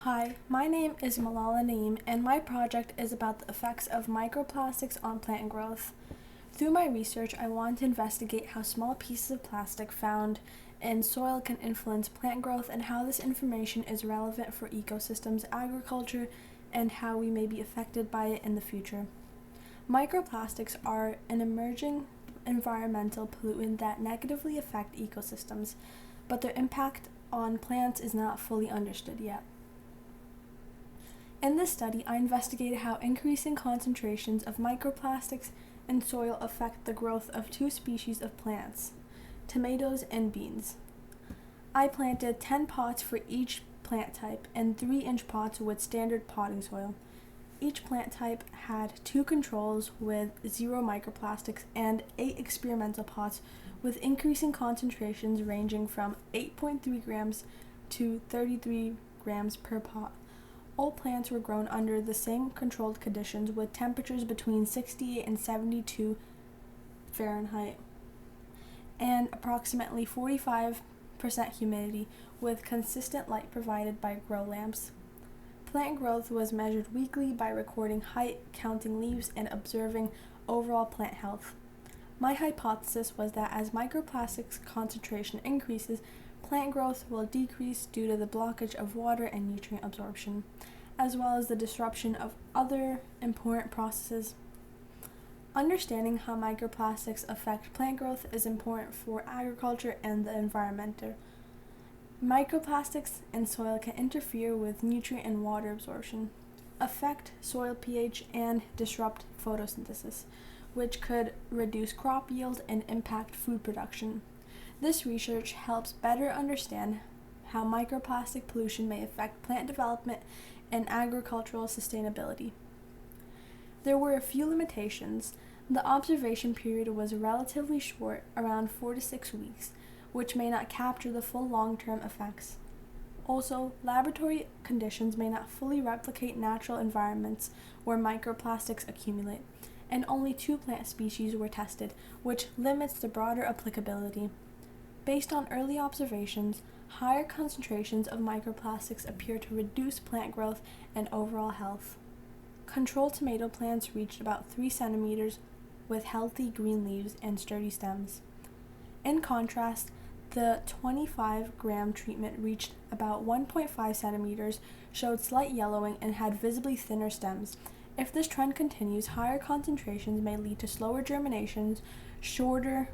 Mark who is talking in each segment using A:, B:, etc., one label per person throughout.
A: Hi, my name is Malala Naeem, and my project is about the effects of microplastics on plant growth. Through my research, I want to investigate how small pieces of plastic found in soil can influence plant growth and how this information is relevant for ecosystems, agriculture, and how we may be affected by it in the future. Microplastics are an emerging environmental pollutant that negatively affect ecosystems, but their impact on plants is not fully understood yet. In this study, I investigated how increasing concentrations of microplastics in soil affect the growth of two species of plants, tomatoes and beans. I planted 10 pots for each plant type and 3-inch pots with standard potting soil. Each plant type had 2 controls with 0 microplastics and 8 experimental pots with increasing concentrations ranging from 8.3 grams to 33 grams per pot. All plants were grown under the same controlled conditions with temperatures between 68 and 72 Fahrenheit and approximately 45% humidity with consistent light provided by grow lamps. Plant growth was measured weekly by recording height, counting leaves, and observing overall plant health. My hypothesis was that as microplastics concentration increases, plant growth will decrease due to the blockage of water and nutrient absorption, as well as the disruption of other important processes. Understanding how microplastics affect plant growth is important for agriculture and the environment. Microplastics in soil can interfere with nutrient and water absorption, affect soil pH, and disrupt photosynthesis, which could reduce crop yield and impact food production. This research helps better understand how microplastic pollution may affect plant development and agricultural sustainability. There were a few limitations. The observation period was relatively short, around 4 to 6 weeks, which may not capture the full long-term effects. Also, laboratory conditions may not fully replicate natural environments where microplastics accumulate, and only 2 plant species were tested, which limits the broader applicability. Based on early observations, higher concentrations of microplastics appear to reduce plant growth and overall health. Control tomato plants reached about 3 centimeters with healthy green leaves and sturdy stems. In contrast, the 25-gram treatment reached about 1.5 centimeters, showed slight yellowing, and had visibly thinner stems. If this trend continues, higher concentrations may lead to slower germinations, shorter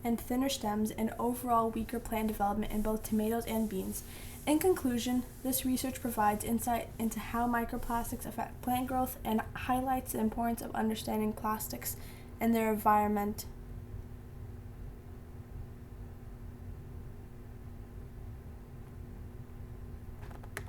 A: and thinner stems, and overall weaker plant development in both tomatoes and beans. In conclusion, this research provides insight into how microplastics affect plant growth and highlights the importance of understanding plastics and their environment